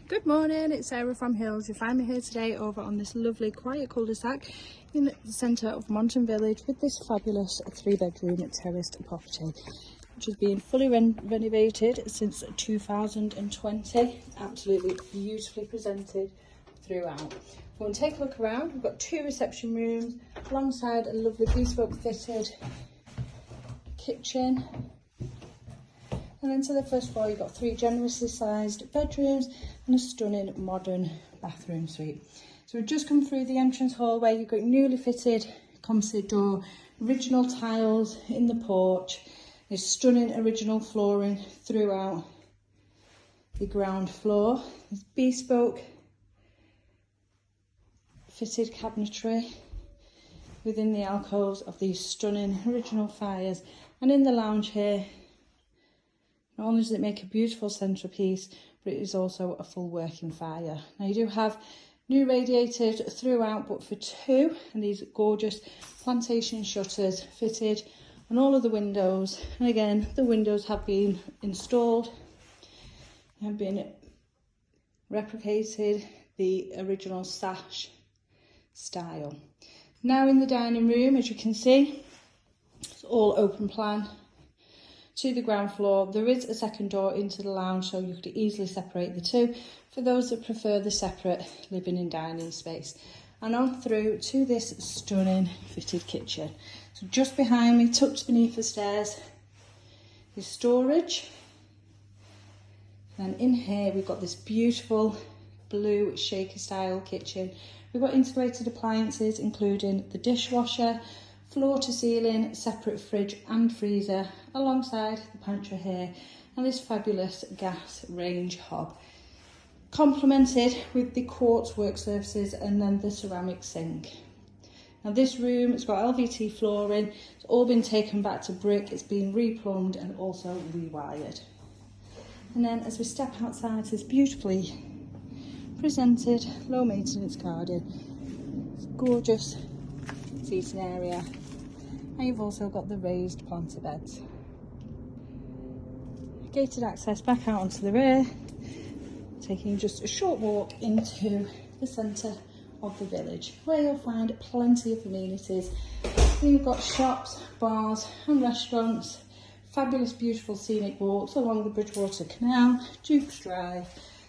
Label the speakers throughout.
Speaker 1: Good morning, it's Sarah from Hills. You find me here today over on this lovely quiet cul-de-sac in the centre of Monton Village with this fabulous 3-bedroom terraced property which has been fully renovated since 2020. Absolutely beautifully presented throughout. We'll take a look around. We've got 2 reception rooms alongside a lovely bespoke fitted kitchen. And then to the first floor, you've got 3 generously sized bedrooms and a stunning modern bathroom suite. So we've just come through the entrance hallway. You've got newly fitted composite door, original tiles in the porch. There's stunning original flooring throughout the ground floor. There's bespoke fitted cabinetry within the alcoves of these stunning original fires. And in the lounge here, not only does it make a beautiful centrepiece, but it is also a full working fire. Now you do have new radiators throughout, but for 2, and these gorgeous plantation shutters fitted on all of the windows. And again, the windows have been installed and been replicated the original sash style. Now in the dining room, as you can see, it's all open plan to the ground floor. There is a second door into the lounge, so you could easily separate the 2 for those that prefer the separate living and dining space. And on through to this stunning fitted kitchen. So just behind me, tucked beneath the stairs, is storage. And in here we've got this beautiful blue shaker style kitchen. We've got integrated appliances including the dishwasher, floor to ceiling separate fridge and freezer, alongside the pantry here, and this fabulous gas range hob, complemented with the quartz work surfaces and then the ceramic sink. Now this room, it's got LVT flooring, it's all been taken back to brick, it's been replumbed and also rewired. And then as we step outside this beautifully presented low maintenance garden, it's gorgeous seating area, and you've also got the raised planter beds. Gated access back out onto the rear, taking just a short walk into the centre of the village, where you'll find plenty of amenities. You've got shops, bars and restaurants, fabulous beautiful scenic walks along the Bridgewater Canal, Duke's Drive,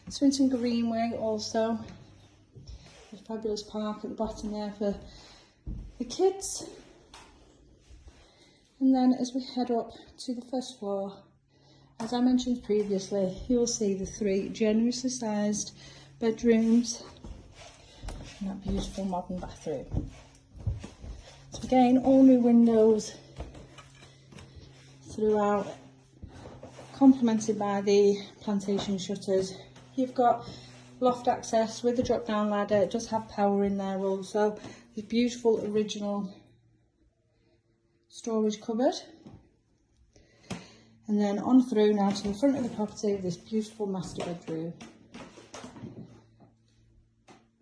Speaker 1: Swinton Greenway also. A fabulous park at the bottom there for the kids. And then as we head up to the first floor, as I mentioned previously, you'll see the 3 generously sized bedrooms and that beautiful modern bathroom. So again, all new windows throughout, complemented by the plantation shutters. You've got loft access with the drop down ladder. It does have power in there also. This beautiful original storage cupboard. And then on through now to the front of the property, this beautiful master bedroom.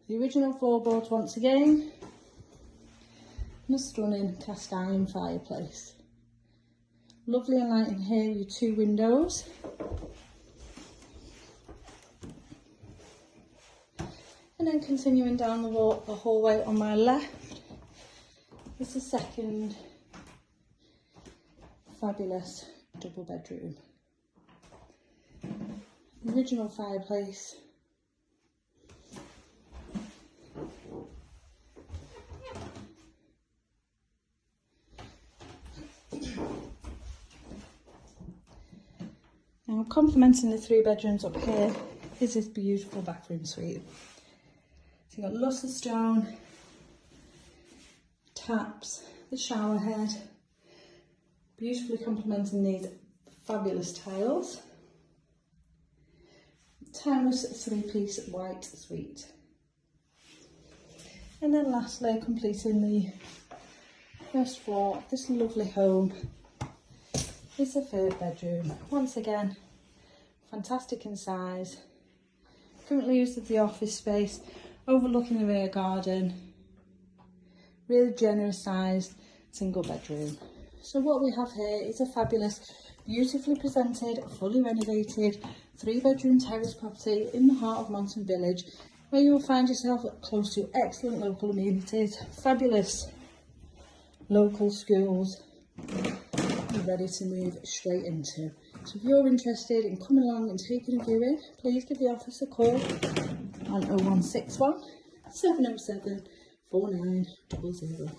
Speaker 1: The original floorboards once again, and a stunning cast iron fireplace. Lovely and light in here, your 2 windows. And then continuing down the hallway on my left is the second fabulous double bedroom. The original fireplace. Now complementing the 3 bedrooms up here is this beautiful bathroom suite. So you've got lustre stone, taps, the shower head, beautifully complementing these fabulous tiles. Timeless 3-piece white suite. And then lastly, completing the first floor of this lovely home is the 3rd bedroom. Once again, fantastic in size. Currently used as the office space, overlooking the rear garden. Really generous sized single bedroom. So what we have here is a fabulous, beautifully presented, fully renovated 3-bedroom terrace property in the heart of Monton Village, where you will find yourself close to excellent local amenities, fabulous local schools, you're ready to move straight into. So if you're interested in coming along and taking a viewing, please give the office a call on 0161 707 4900.